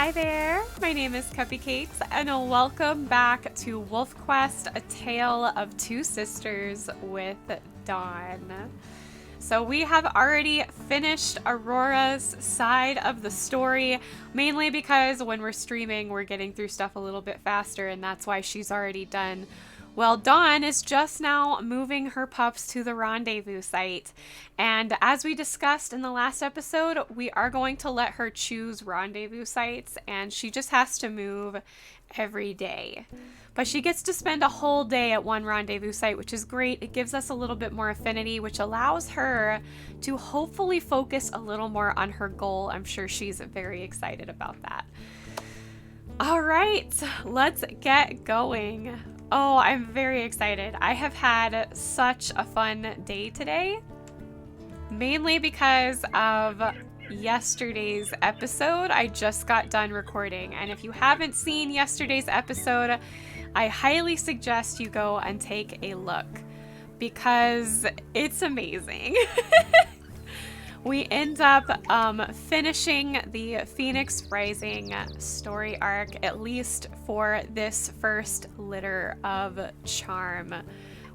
Hi there, my name is Cupicate, and welcome back to WolfQuest, A Tale of Two Sisters with Dawn. So we have already finished Aurora's side of the story, mainly because when we're streaming, we're getting through stuff a little bit faster, and that's why she's already done. Well, Dawn is just now moving her pups to the rendezvous site. And as we discussed in the last episode, we are going to let her choose rendezvous sites, and she just has to move every day. But she gets to spend a whole day at one rendezvous site, which is great. It gives us a little bit more affinity, which allows her to hopefully focus a little more on her goal. I'm sure she's very excited about that. All right, let's get going. Oh, I'm very excited. I have had such a fun day today, mainly because of yesterday's episode. I just got done recording, and if you haven't seen yesterday's episode, I highly suggest you go and take a look because it's amazing. We end up finishing the Phoenix Rising story arc, at least for this first litter of charm,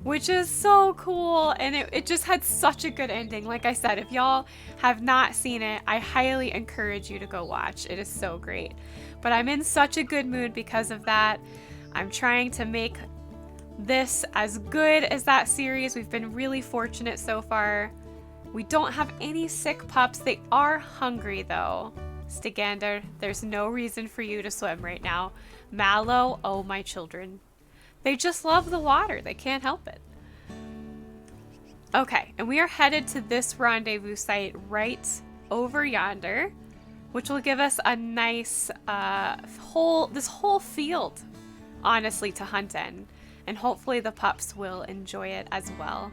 which is so cool. And it just had such a good ending. Like I said, if y'all have not seen it, I highly encourage you to go watch. It is so great. But I'm in such a good mood because of that. I'm trying to make this as good as that series. We've been really fortunate so far. We don't have any sick pups. They are hungry though. Stygander, there's no reason for you to swim right now. Mallow, oh my children. They just love the water. They can't help it. Okay, and we are headed to this rendezvous site right over yonder, which will give us a nice this whole field, honestly, to hunt in. And hopefully the pups will enjoy it as well.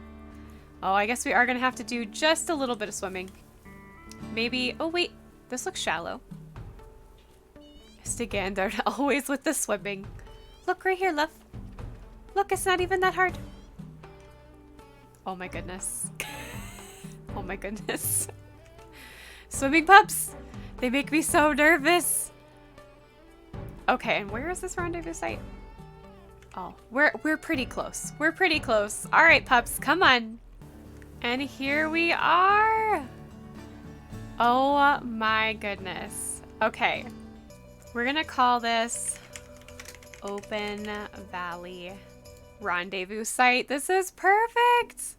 Oh, I guess we are going to have to do just a little bit of swimming. Maybe, oh wait, this looks shallow. Stygander, always with the swimming. Look right here, love. Look, it's not even that hard. Oh my goodness. Oh my goodness. Swimming pups, they make me so nervous. Okay, and where is this rendezvous site? Oh, we're pretty close. We're pretty close. All right, pups, come on. And here we are. Oh my goodness. Okay. We're gonna call this Open Valley Rendezvous Site. This is perfect.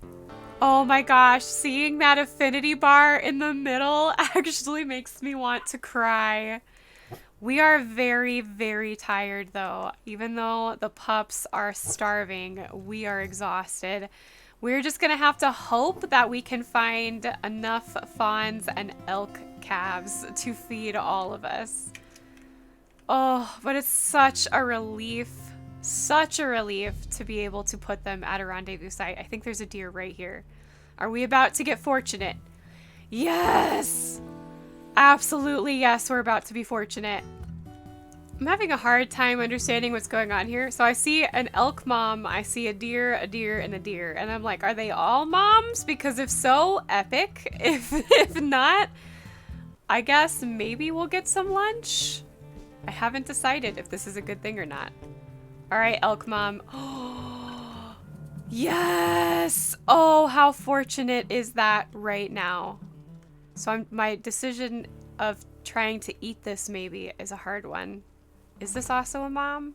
Oh my gosh, seeing that affinity bar in the middle actually makes me want to cry. We are very, very tired though. Even though the pups are starving, we are exhausted. We're just gonna have to hope that we can find enough fawns and elk calves to feed all of us. Oh, but it's such a relief to be able to put them at a rendezvous site. I think there's a deer right here. Are we about to get fortunate? Yes! Absolutely yes, we're about to be fortunate. I'm having a hard time understanding what's going on here. So I see an elk mom, I see a deer, and a deer. And I'm like, are they all moms? Because if so, epic. If not, I guess maybe we'll get some lunch. I haven't decided if this is a good thing or not. All right, elk mom. Oh, yes! Oh, how fortunate is that right now? So my decision of trying to eat this maybe is a hard one. Is this also a mom?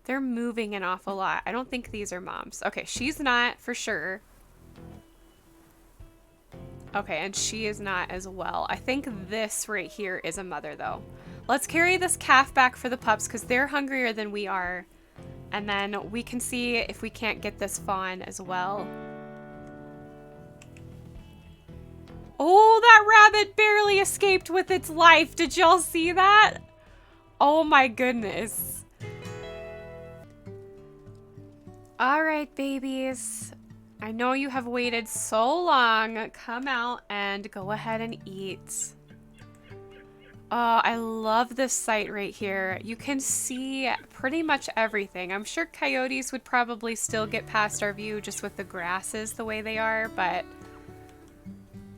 They're moving an awful lot. I don't think these are moms. Okay, she's not for sure. Okay, and she is not as well. I think this right here is a mother though. Let's carry this calf back for the pups because they're hungrier than we are. And then we can see if we can't get this fawn as well. Oh, that rabbit barely escaped with its life. Did y'all see that? Oh my goodness. All right, babies. I know you have waited so long. Come out and go ahead and eat. Oh, I love this site right here. You can see pretty much everything. I'm sure coyotes would probably still get past our view just with the grasses the way they are, but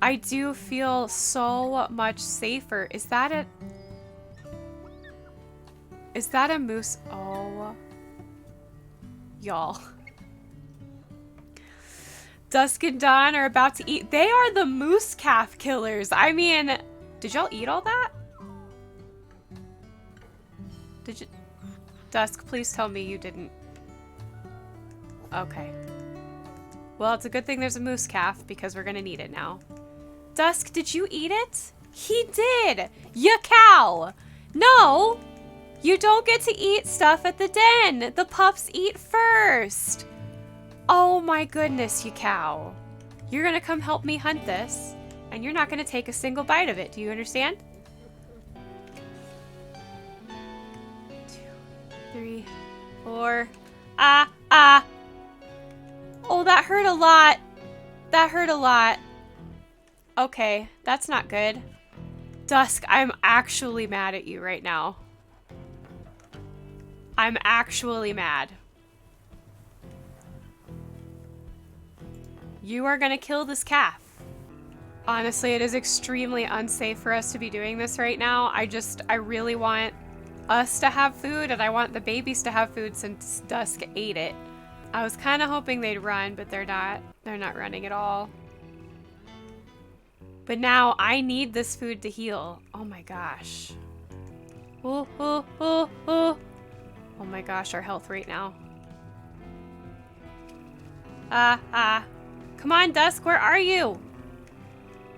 I do feel so much safer. Is that it? Is that a moose? Oh. Y'all. Dusk and Dawn are about to eat. They are the moose calf killers. I mean, did y'all eat all that? Did you? Dusk, please tell me you didn't. Okay. Well, it's a good thing there's a moose calf because we're gonna need it now. Dusk, did you eat it? He did! Ya cow! No! You don't get to eat stuff at the den! The pups eat first! Oh my goodness, you cow. You're gonna come help me hunt this, and you're not gonna take a single bite of it. Do you understand? 2, 3, 4. Ah! Oh, that hurt a lot. That hurt a lot. Okay, that's not good. Dusk, I'm actually mad at you right now. I'm actually mad. You are gonna kill this calf. Honestly, it is extremely unsafe for us to be doing this right now. I really want us to have food, and I want the babies to have food since Dusk ate it. I was kind of hoping they'd run, but they're not. They're not running at all. But now I need this food to heal. Oh my gosh. Oh my gosh, our health right now. Come on, Dusk, where are you?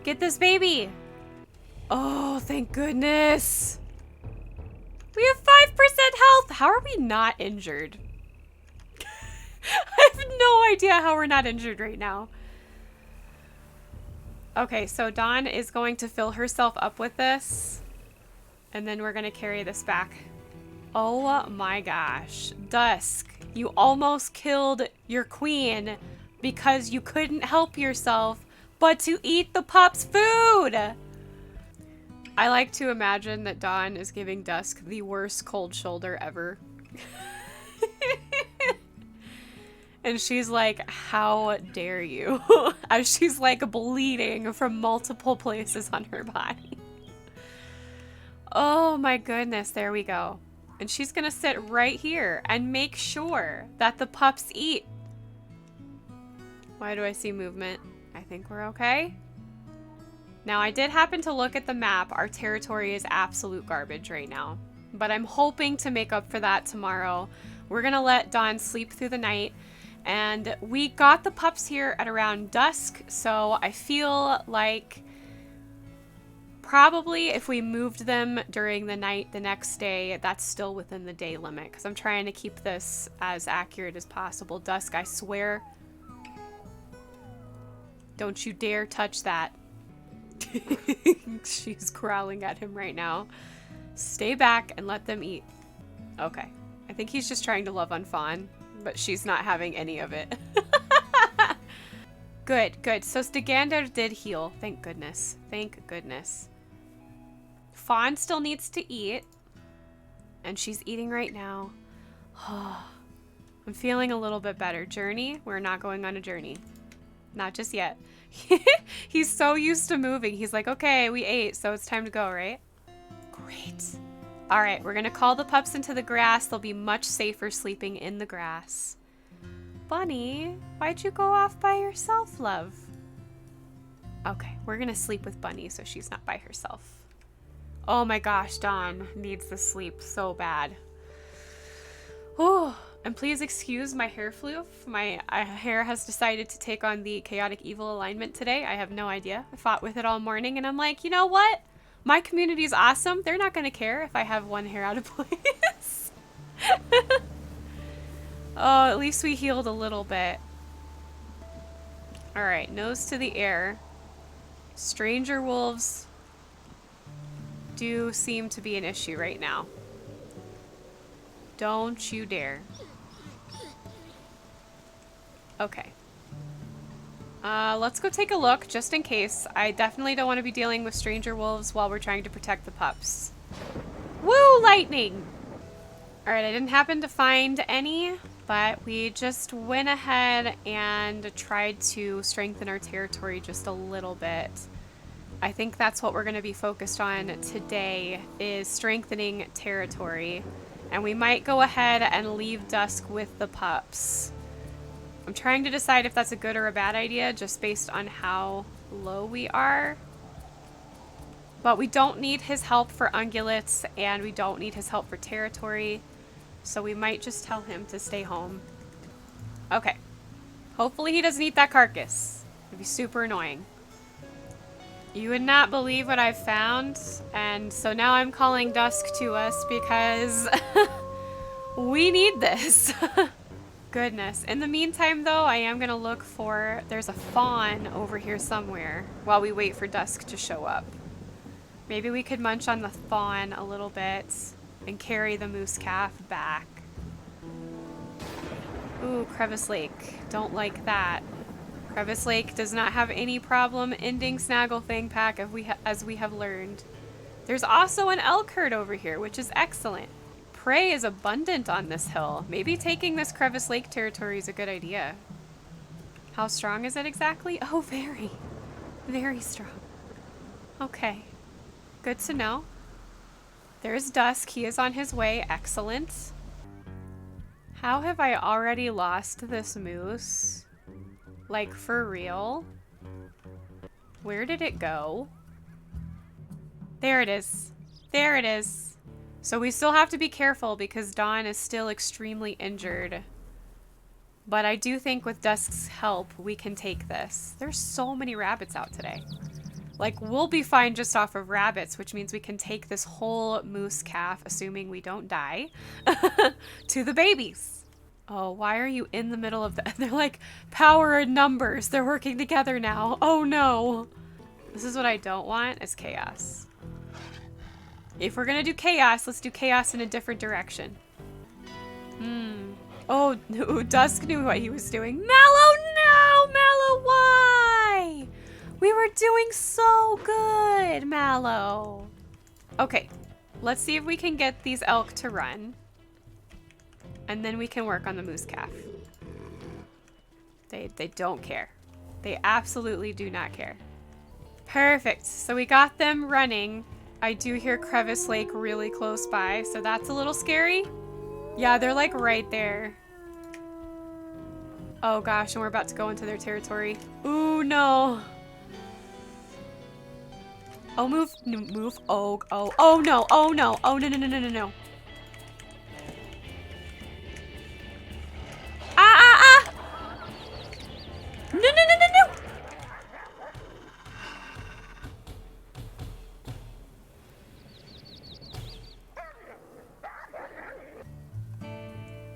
Get this baby. Oh, thank goodness. We have 5% health. How are we not injured? I have no idea how we're not injured right now. Okay, so Dawn is going to fill herself up with this, and then we're going to carry this back. Oh my gosh. Dusk, you almost killed your queen because you couldn't help yourself but to eat the pup's food. I like to imagine that Dawn is giving Dusk the worst cold shoulder ever. And she's like, how dare you? As she's like bleeding from multiple places on her body. Oh my goodness, there we go. And she's gonna sit right here and make sure that the pups eat. Why do I see movement? I think we're okay. Now, I did happen to look at the map. Our territory is absolute garbage right now. But I'm hoping to make up for that tomorrow. We're gonna let Dawn sleep through the night. And we got the pups here at around dusk, so I feel like probably if we moved them during the night the next day, that's still within the day limit, because I'm trying to keep this as accurate as possible. Dusk, I swear. Don't you dare touch that. She's growling at him right now. Stay back and let them eat. Okay. I think he's just trying to love on Fawn, but she's not having any of it. Good, good. So Stegander did heal. Thank goodness. Thank goodness. Fawn still needs to eat. And she's eating right now. I'm feeling a little bit better. Journey? We're not going on a journey. Not just yet. He's so used to moving. He's like, okay, we ate, so it's time to go, right? Great. All right, we're gonna call the pups into the grass. They'll be much safer sleeping in the grass. Bunny, why'd you go off by yourself, love? Okay, we're gonna sleep with Bunny so she's not by herself. Oh my gosh, Dawn needs the sleep so bad. Oh, and please excuse my hair floof. My hair has decided to take on the chaotic evil alignment today. I have no idea. I fought with it all morning and I'm like, you know what? My community is awesome. They're not gonna care if I have one hair out of place. Oh, at least we healed a little bit. All right, nose to the air. Stranger wolves do seem to be an issue right now. Don't you dare. Okay. Let's go take a look, just in case. I definitely don't want to be dealing with stranger wolves while we're trying to protect the pups. Woo, lightning! Alright, I didn't happen to find any, but we just went ahead and tried to strengthen our territory just a little bit. I think that's what we're going to be focused on today, is strengthening territory. And we might go ahead and leave Dusk with the pups. I'm trying to decide if that's a good or a bad idea, just based on how low we are. But we don't need his help for ungulates, and we don't need his help for territory. So we might just tell him to stay home. Okay. Hopefully he doesn't eat that carcass. It'd be super annoying. You would not believe what I've found. And so now I'm calling Dusk to us because we need this. Goodness. In the meantime, though, I am going to look for... There's a fawn over here somewhere while we wait for Dusk to show up. Maybe we could munch on the fawn a little bit and carry the moose calf back. Ooh, Crevice Lake. Don't like that. Crevice Lake does not have any problem ending Snagglefang Pack as we have learned. There's also an elk herd over here, which is excellent. Prey is abundant on this hill. Maybe taking this Crevice Lake territory is a good idea. How strong is it exactly? Oh, very. Very strong. Okay. Good to know. There's Dusk. He is on his way. Excellent. How have I already lost this moose? Like, for real? Where did it go? There it is. There it is. So we still have to be careful because Dawn is still extremely injured. But I do think with Dusk's help, we can take this. There's so many rabbits out today. Like, we'll be fine just off of rabbits, which means we can take this whole moose calf, assuming we don't die, to the babies. Oh, why are you in the middle of the... They're like, power in numbers. They're working together now. Oh, no. This is what I don't want, is chaos. If we're going to do chaos, let's do chaos in a different direction. Oh, no, Dusk knew what he was doing. Mallow, no! Mallow, why? We were doing so good, Mallow. Okay, let's see if we can get these elk to run. And then we can work on the moose calf. They don't care. They absolutely do not care. Perfect. So we got them running. I do hear Crevice Lake really close by, so that's a little scary. Yeah, they're like right there. Oh gosh, and we're about to go into their territory. Ooh, no. Oh, move. Move. Oh, oh, oh no. Oh no. Oh, no, no, no, no, no, no. No, no, no, no, no!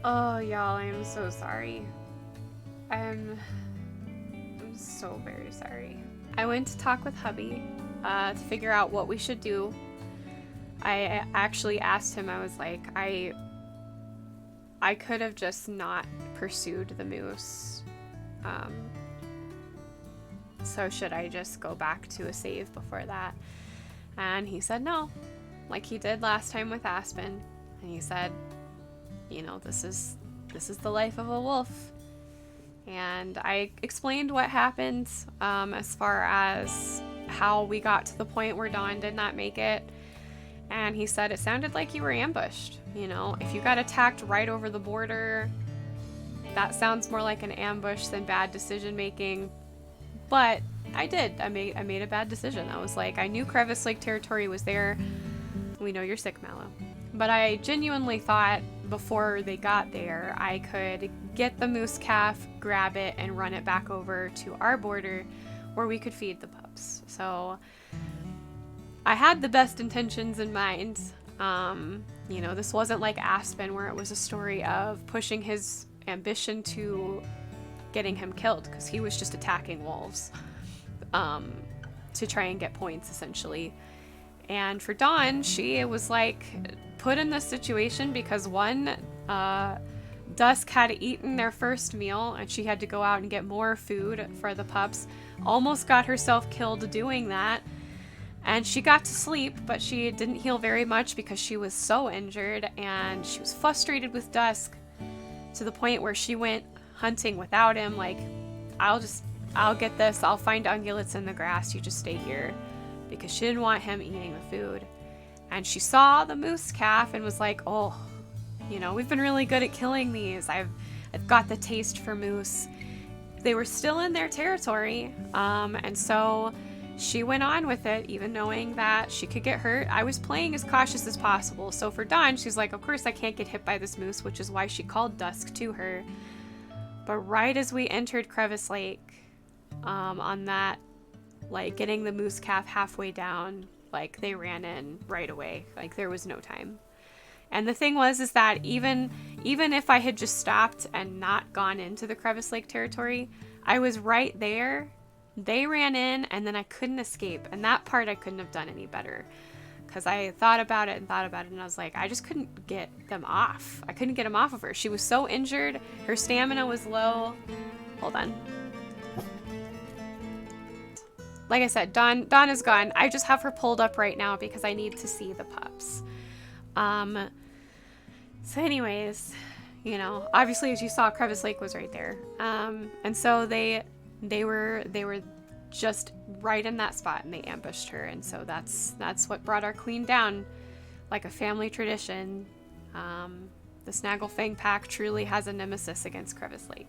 Oh, y'all, I am so sorry. I'm so very sorry. I went to talk with hubby to figure out what we should do. I actually asked him, I was like, I could have just not pursued the moose. So should I just go back to a save before that? And he said no, like he did last time with Aspen. And he said, you know, this is the life of a wolf. And I explained what happened as far as how we got to the point where Dawn did not make it. And he said it sounded like you were ambushed. You know, if you got attacked right over the border, that sounds more like an ambush than bad decision making. But I did. I made a bad decision. I was like, I knew Crevice Lake territory was there. We know you're sick, Mallow. But I genuinely thought before they got there, I could get the moose calf, grab it, and run it back over to our border where we could feed the pups. So I had the best intentions in mind. You know, this wasn't like Aspen where it was a story of pushing his ambition to getting him killed, because he was just attacking wolves to try and get points, essentially. And for Dawn, she was like put in this situation because one, Dusk had eaten their first meal and she had to go out and get more food for the pups. Almost got herself killed doing that. And she got to sleep, but she didn't heal very much because she was so injured, and she was frustrated with Dusk to the point where she went hunting without him. Like, I'll get this. I'll find ungulates in the grass. You just stay here. Because she didn't want him eating the food. And she saw the moose calf and was like, oh, You know, we've been really good at killing these. I've got the taste for moose. They were still in their territory, and so she went on with it, even knowing that she could get hurt. I was playing as cautious as possible. So for Dawn, she's like, of course I can't get hit by this moose, which is why she called Dusk to her. But right as we entered Crevice Lake, on that, like, getting the moose calf halfway down, like, they ran in right away. Like, there was no time. And the thing was, is that even if I had just stopped and not gone into the Crevice Lake territory, I was right there. They ran in, and then I couldn't escape. And that part I couldn't have done any better. Because I thought about it, and I was like, I just couldn't get them off. I couldn't get them off of her. She was so injured. Her stamina was low. Hold on. Like I said, Dawn is gone. I just have her pulled up right now because I need to see the pups. So anyways, you know, obviously as you saw, Crevice Lake was right there. And so they were just right in that spot, and they ambushed her. And so that's what brought our queen down, like a family tradition. The Snagglefang pack truly has a nemesis against Crevice Lake.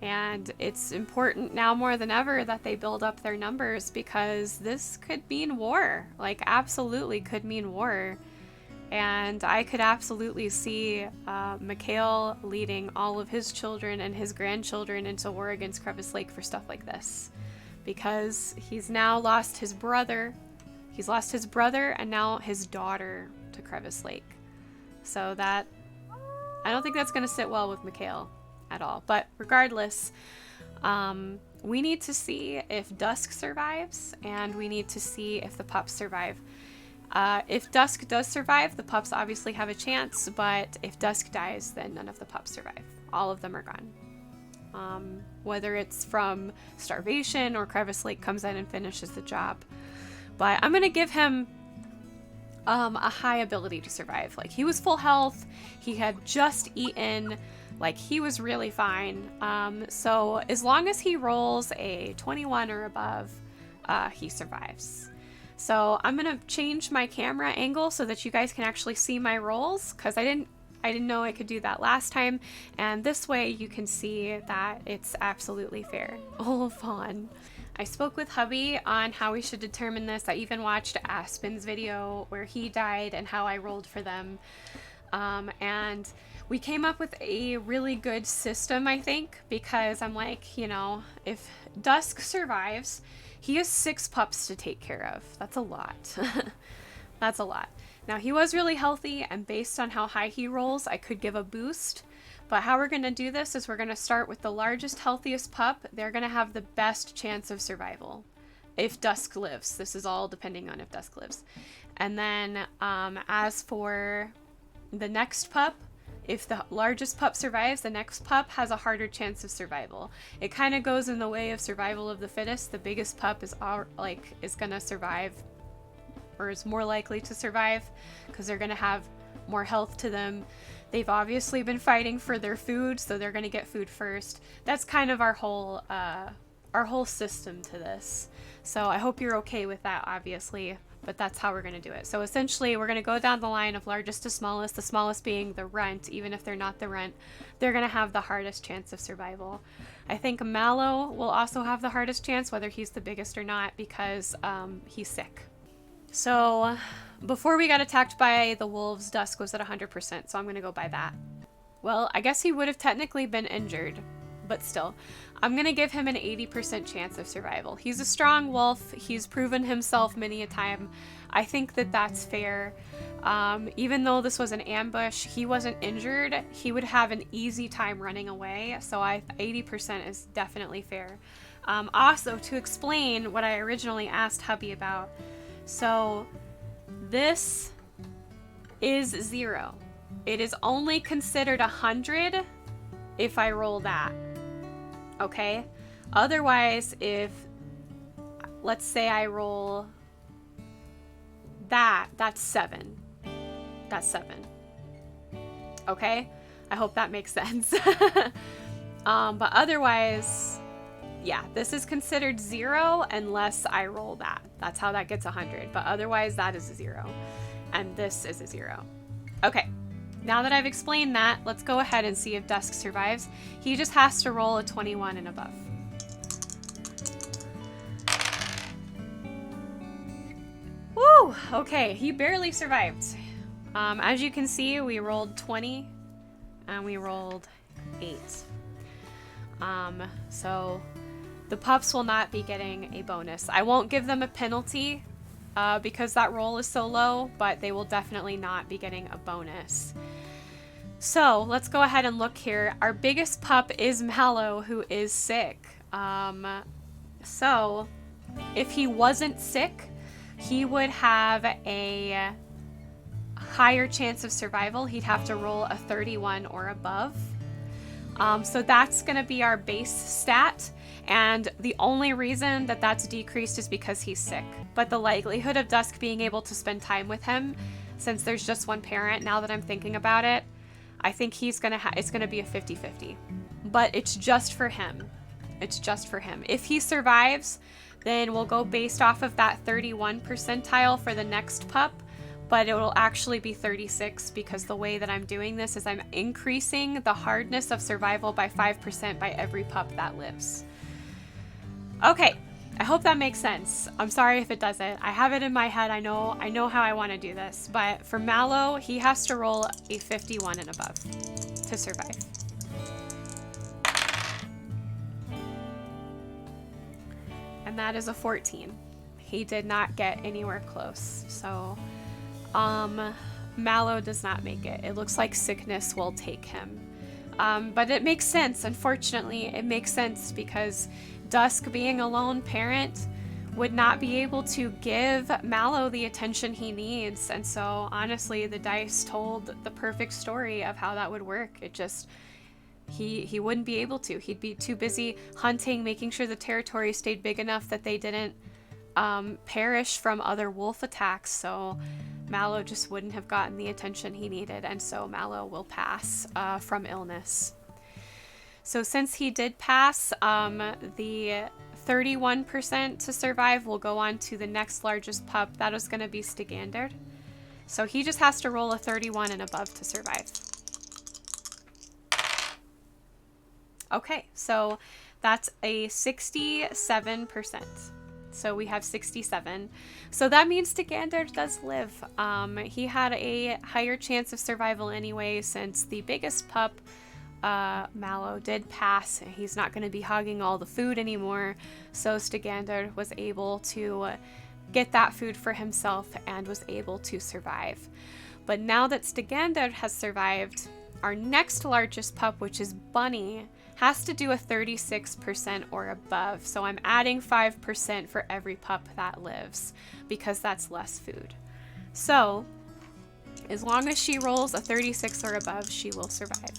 And it's important now more than ever that they build up their numbers, because this could mean war. Like, absolutely could mean war. And I could absolutely see Mikhail leading all of his children and his grandchildren into war against Crevice Lake for stuff like this. Because he's now lost his brother. He's lost his brother and now his daughter to Crevice Lake. So that, I don't think that's going to sit well with Mikhail at all. But regardless, we need to see if Dusk survives, and we need to see if the pups survive. If Dusk does survive, the pups obviously have a chance, but if Dusk dies, then none of the pups survive. All of them are gone. Whether it's from starvation or Crevice Lake comes in and finishes the job. But I'm going to give him a high ability to survive. Like, he was full health, he had just eaten, like, he was really fine. So as long as he rolls a 21 or above, he survives. So I'm gonna change my camera angle so that you guys can actually see my rolls, because I didn't know I could do that last time, and this way you can see that it's absolutely fair. Oh, fun. I spoke with hubby on how we should determine this. I even watched Aspen's video where he died and how I rolled for them. And we came up with a really good system, I think, because I'm like, you know, if Dusk survives, he has 6 pups to take care of. That's a lot. That's a lot. Now, he was really healthy, and based on how high he rolls, I could give a boost. But how we're going to do this is we're going to start with the largest, healthiest pup. They're going to have the best chance of survival if Dusk lives. This is all depending on if Dusk lives. And then as for the next pup, if the largest pup survives, the next pup has a harder chance of survival. It kind of goes in the way of survival of the fittest. The biggest pup is going to survive, or is more likely to survive, because they're going to have more health to them. They've obviously been fighting for their food, so they're going to get food first. That's kind of our whole system to this. So I hope you're okay with that, obviously. But that's how we're going to do it. So essentially, we're going to go down the line of largest to smallest, the smallest being the runt. Even if they're not the runt, they're going to have the hardest chance of survival. I think Mallow will also have the hardest chance, whether he's the biggest or not, because he's sick. So before we got attacked by the wolves, Dusk was at 100%, so I'm going to go by that. Well, I guess he would have technically been injured, but still. I'm going to give him an 80% chance of survival. He's a strong wolf. He's proven himself many a time. I think that that's fair. Even though this was an ambush, he wasn't injured. He would have an easy time running away. So 80% is definitely fair. Also, to explain what I originally asked hubby about. So this is 0. It is only considered 100 if I roll that. Okay? Otherwise, if, let's say I roll that's 7. That's 7. Okay? I hope that makes sense. But otherwise, yeah, this is considered 0 unless I roll that. That's how that gets 100. But otherwise, that is a 0. And this is a 0. Okay. now that I've explained that, let's go ahead and see if Dusk survives. He just has to roll a 21 and above. Woo! Okay, he barely survived. As you can see, we rolled 20 and we rolled 8. So the pups will not be getting a bonus. I won't give them a penalty because that roll is so low, but they will definitely not be getting a bonus. So let's go ahead and look here. Our biggest pup is Mallow, who is sick. So if he wasn't sick, he would have a higher chance of survival. He'd have to roll a 31 or above. So that's going to be our base stat. And the only reason that that's decreased is because he's sick. But the likelihood of Dusk being able to spend time with him, since there's just one parent, now that I'm thinking about it, I think he's going to it's going to be a 50-50. But it's just for him. It's just for him. If he survives, then we'll go based off of that 31 percentile for the next pup. But it will actually be 36 because the way that I'm doing this is I'm increasing the hardness of survival by 5% by every pup that lives. Okay, I hope that makes sense. I'm sorry if it doesn't. I have it in my head. I know how I want to do this. But for Mallow, he has to roll a 51 and above to survive. And that is a 14. He did not get anywhere close. So Mallow does not make it. It looks like sickness will take him. But it makes sense. Unfortunately, it makes sense because Dusk, being a lone parent, would not be able to give Mallow the attention he needs. And so honestly, the dice told the perfect story of how that would work. It just, he wouldn't be able to. He'd be too busy hunting, making sure the territory stayed big enough that they didn't perish from other wolf attacks. So Mallow just wouldn't have gotten the attention he needed, and so Mallow will pass from illness. So since he did pass, the 31% to survive will go on to the next largest pup. That is going to be Stigander. So he just has to roll a 31 and above to survive. Okay, so that's a 67%. So we have 67. So that means Stigander does live. He had a higher chance of survival anyway, since the biggest pup, Mallow, did pass. He's not going to be hogging all the food anymore. So Stigander was able to get that food for himself and was able to survive. But now that Stigander has survived, our next largest pup, which is Bunny, has to do a 36% or above. So I'm adding 5% for every pup that lives because that's less food. So as long as she rolls a 36 or above, she will survive.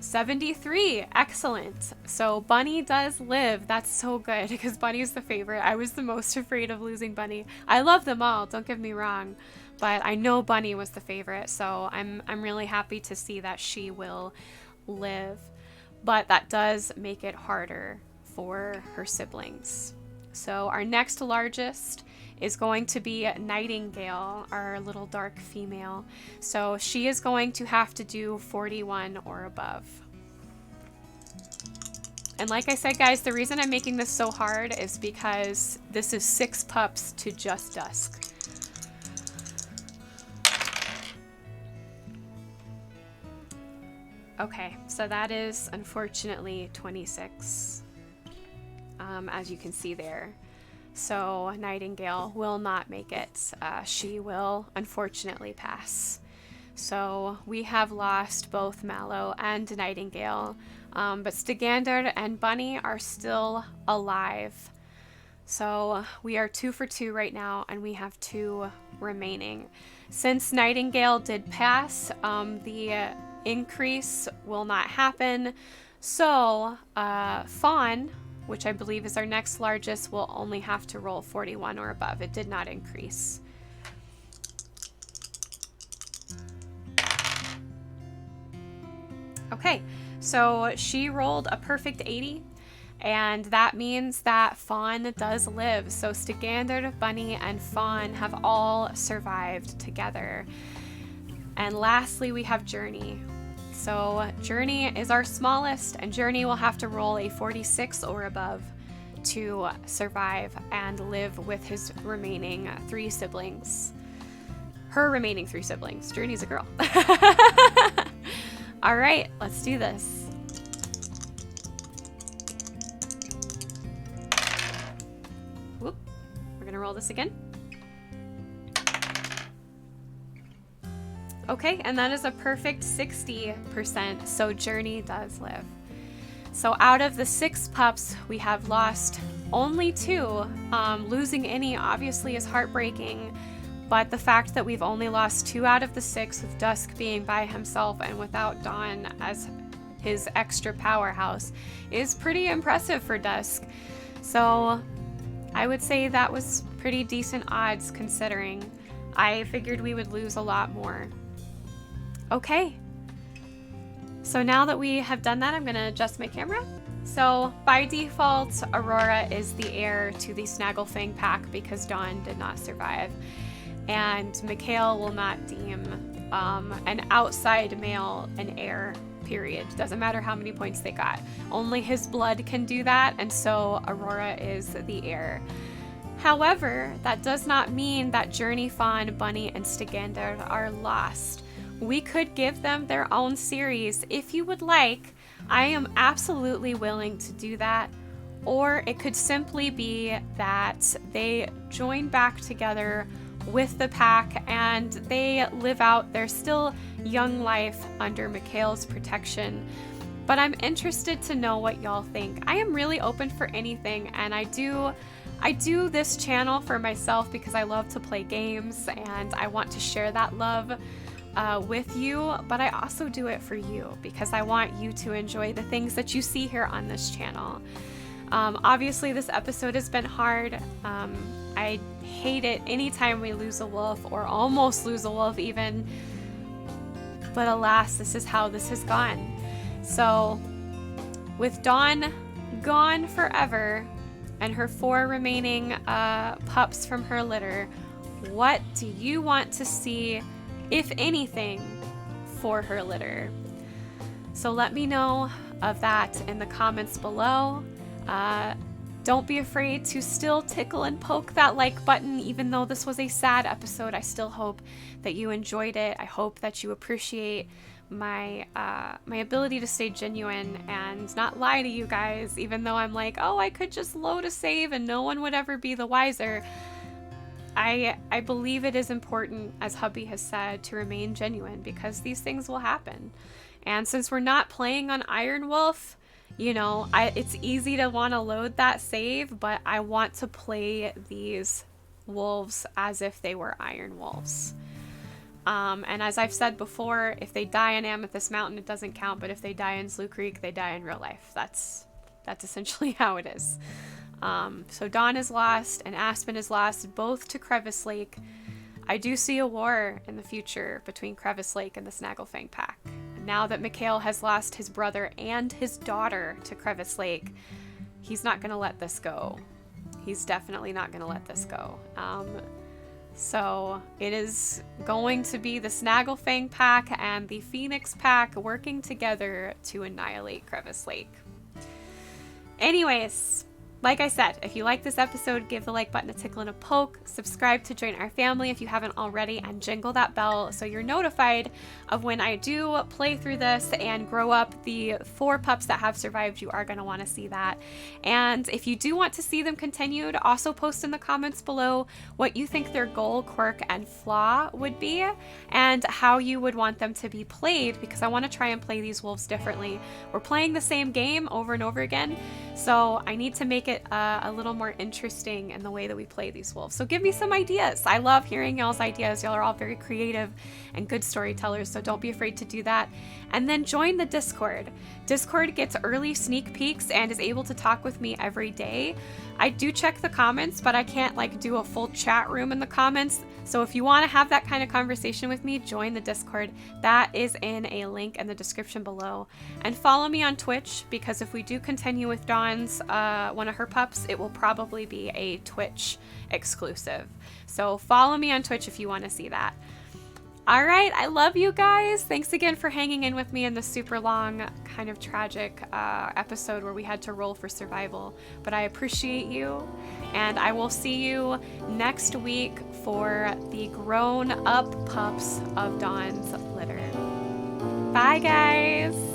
73, excellent. So Bunny does live. That's so good because Bunny's the favorite. I was the most afraid of losing Bunny. I love them all, don't get me wrong, but I know Bunny was the favorite, so I'm really happy to see that she will live. But that does make it harder for her siblings. So our next largest is going to be Nightingale, our little dark female. So she is going to have to do 41 or above. And like I said, guys, the reason I'm making this so hard is because this is 6 pups to just Dusk. Okay, so that is unfortunately 26, as you can see there. So Nightingale will not make it. She will unfortunately pass. So we have lost both Mallow and Nightingale, but Stigander and Bunny are still alive. So we are 2 for 2 right now, and we have 2 remaining. Since Nightingale did pass, the increase will not happen. So Fawn, which I believe is our next largest, will only have to roll 41 or above. It did not increase. Okay, so she rolled a perfect 80, And that means that Fawn does live. So Stigander, Bunny, and Fawn have all survived together. And lastly, we have Journey. So Journey is our smallest, and Journey will have to roll a 46 or above to survive and live with his remaining 3 siblings. Her remaining 3 siblings. Journey's a girl. All right, let's do this. Whoop. We're gonna roll this again. Okay, and that is a perfect 60%, so Journey does live. So out of the 6 pups, we have lost only 2. Losing any obviously is heartbreaking, but the fact that we've only lost 2 out of the 6, with Dusk being by himself and without Dawn as his extra powerhouse, is pretty impressive for Dusk. So I would say that was pretty decent odds considering. I figured we would lose a lot more. Okay. So now that we have done that, I'm going to adjust my camera. So by default, Aurora is the heir to the Snagglefang pack because Dawn did not survive. And Mikhail will not deem an outside male an heir, period. Doesn't matter how many points they got. Only his blood can do that, and so Aurora is the heir. However, that does not mean that Journey, Fawn, Bunny, and Stigander are lost. We could give them their own series if you would like. I am absolutely willing to do that. Or it could simply be that they join back together with the pack and they live out their still young life under Mikhail's protection. But I'm interested to know what y'all think. I am really open for anything, and I do this channel for myself because I love to play games and I want to share that love with you, but I also do it for you because I want you to enjoy the things that you see here on this channel. Obviously this episode has been hard. I hate it anytime we lose a wolf or almost lose a wolf even, but alas, this is how this has gone. So with Dawn gone forever and her 4 remaining pups from her litter, what do you want to see, if anything, for her litter? So let me know of that in the comments below. Don't be afraid to still tickle and poke that like button. Even though this was a sad episode, I still hope that you enjoyed it. I hope that you appreciate my ability to stay genuine and not lie to you guys, even though I'm like, oh, I could just load a save and no one would ever be the wiser. I believe it is important, as hubby has said, to remain genuine because these things will happen. And since we're not playing on Iron Wolf, you know, it's easy to want to load that save, but I want to play these wolves as if they were Iron Wolves. And as I've said before, if they die in Amethyst Mountain, it doesn't count, but if they die in Slue Creek, they die in real life. That's essentially how it is. So Dawn is lost and Aspen is lost, both to Crevice Lake. I do see a war in the future between Crevice Lake and the Snagglefang pack. And now that Mikhail has lost his brother and his daughter to Crevice Lake, he's not going to let this go. He's definitely not going to let this go. So it is going to be the Snagglefang pack and the Phoenix pack working together to annihilate Crevice Lake. Anyways, like I said, if you like this episode, give the like button a tickle and a poke, subscribe to join our family if you haven't already, and jingle that bell so you're notified of when I do play through this and grow up the 4 pups that have survived. You are going to want to see that. And if you do want to see them continued, also post in the comments below what you think their goal, quirk, and flaw would be and how you would want them to be played, because I want to try and play these wolves differently. We're playing the same game over and over again, so I need to make it a little more interesting in the way that we play these wolves. So give me some ideas. I love hearing y'all's ideas. Y'all are all very creative and good storytellers, so don't be afraid to do that. And then join the Discord. Discord gets early sneak peeks and is able to talk with me every day. I do check the comments, but I can't like do a full chat room in the comments. So if you want to have that kind of conversation with me, join the Discord. That is in a link in the description below. And follow me on Twitch, because if we do continue with Dawn's, one of her pups, it will probably be a Twitch exclusive. So follow me on Twitch if you want to see that. All right, I love you guys. Thanks again for hanging in with me in this super long, kind of tragic episode where we had to roll for survival. But I appreciate you, and I will see you next week for the grown-up pups of Dawn's litter. Bye, guys.